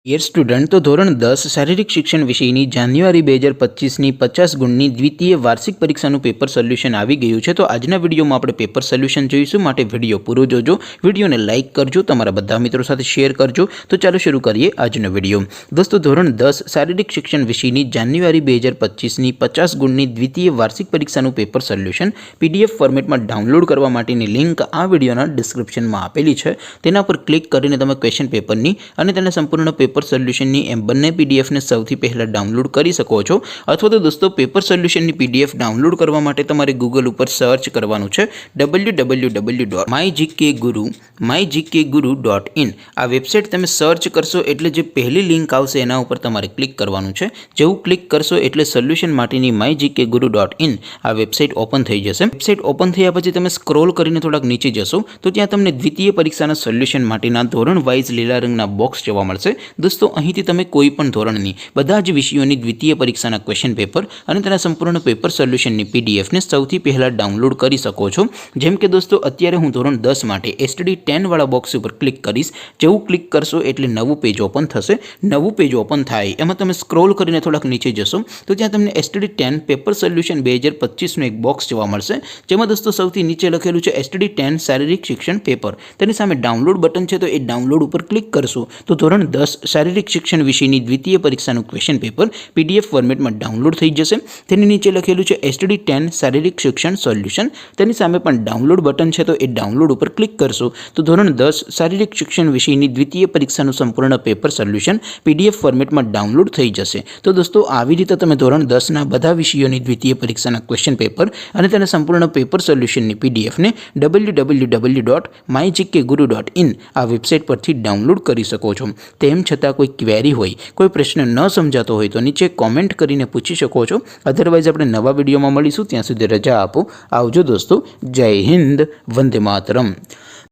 Dear student, તો ધોરણ 10 શારીરિક શિક્ષણ વિષયની જાન્યુઆરી 2025ની 50 ગુણની દ્વિતીય વાર્ષિક પરીક્ષાનું પેપર સોલ્યુશન આવી ગયું છે। તો આજના વિડીયોમાં આપણે પેપર સોલ્યુશન જોઈશું, માટે વિડીયો પૂરો જોજો। વિડીયોને લાઇક કરજો, તમારા બધા મિત્રો સાથે શેર કરજો। તો ચાલો શરૂ કરીએ આજનો વિડીયો। દોસ્તો, ધોરણ 10 શારીરિક શિક્ષણ વિષયની જાન્યુઆરી 2025ની 50 ગુણની દ્વિતીય વાર્ષિક પરીક્ષાનું પેપર સોલ્યુશન પીડીએફ ફોર્મેટમાં ડાઉનલોડ કરવા માટેની લિંક આ વિડીયોના ડિસ્ક્રિપ્શનમાં આપેલી છે। તેના પર ક્લિક કરીને તમે ક્વેશ્ચન પેપરની અને તેના સંપૂર્ણ પેપર સોલ્યુશનની એમ બંને પીડીએફને સૌથી પહેલાં ડાઉનલોડ કરી શકો છો। અથવા તો દોસ્તો, પેપર સોલ્યુશનની પીડીએફ ડાઉનલોડ કરવા માટે તમારે ગૂગલ ઉપર સર્ચ કરવાનું છે www.mygkguru.in। આ વેબસાઇટ તમે સર્ચ કરશો એટલે જે પહેલી લિંક આવશે એના ઉપર તમારે ક્લિક કરવાનું છે। જેવું ક્લિક કરશો એટલે સોલ્યુશન માટેની mygkguru.in આ વેબસાઇટ ઓપન થઈ જશે। વેબસાઇટ ઓપન થયા પછી તમે સ્ક્રોલ કરીને થોડાક નીચે જશો તો ત્યાં તમને દ્વિતીય પરીક્ષાના સોલ્યુશન માટેના ધોરણ વાઇઝ લીલા રંગના બોક્સ જોવા મળશે। દોસ્તો, અહીંથી તમે કોઈ પણ ધોરણની બધા જ વિષયોની દ્વિતીય પરીક્ષાના ક્વેશ્ચન પેપર અને તેના સંપૂર્ણ પેપર સોલ્યુશનની પીડીએફને સૌથી પહેલાં ડાઉનલોડ કરી શકો છો। જેમ કે દોસ્તો, અત્યારે હું ધોરણ 10 માટે એસટીડી 10 વાળા બોક્સ ઉપર ક્લિક કરીશ। જેવું ક્લિક કરશો એટલે નવું પેજ ઓપન થશે। નવું પેજ ઓપન થાય એમાં તમે સ્ક્રોલ કરીને થોડાક નીચે જશો તો ત્યાં તમને એસટીડી 10 પેપર સોલ્યુશન 2025નું એક બોક્સ જોવા મળશે। જેમાં દોસ્તો સૌથી નીચે લખેલું છે એસટીડી 10 શારીરિક શિક્ષણ પેપર। તેની સામે ડાઉનલોડ બટન છે, તો એ ડાઉનલોડ ઉપર ક્લિક કરશો તો ધોરણ 10 શારીરિક શિક્ષણ વિષયની દ્વિતીય પરીક્ષાનું ક્વેશ્ચન પેપર પીડીએફ ફોર્મેટમાં ડાઉનલોડ થઈ જશે। તેની નીચે લખેલું છે એસટીડી 10 શારીરિક શિક્ષણ સોલ્યુશન। તેની સામે પણ ડાઉનલોડ બટન છે, તો એ ડાઉનલોડ ઉપર ક્લિક કરશો તો ધોરણ 10 શારીરિક શિક્ષણ વિષયની દ્વિતીય પરીક્ષાનું સંપૂર્ણ પેપર સોલ્યુશન પીડીએફ ફોર્મેટમાં ડાઉનલોડ થઈ જશે। તો દોસ્તો, આવી રીતે તમે ધોરણ 10ના બધા વિષયોની દ્વિતીય પરીક્ષાના ક્વેશ્ચન પેપર અને તેના સંપૂર્ણ પેપર સોલ્યુશનની પીડીએફને www.mygkguru.in આ વેબસાઇટ પરથી ડાઉનલોડ કરી શકો છો। તેમ છતાં કોઈ ક્વેરી હોય, કોઈ પ્રશ્ન ન સમજાતો હોય તો નીચે કોમેન્ટ કરીને પૂછી શકો છો। અધરવાઇઝ આપણે નવા વિડીયોમાં મળીશું, ત્યાં સુધી રજા આપો। આવજો દોસ્તો, જય હિન્દ, વંદે માતરમ।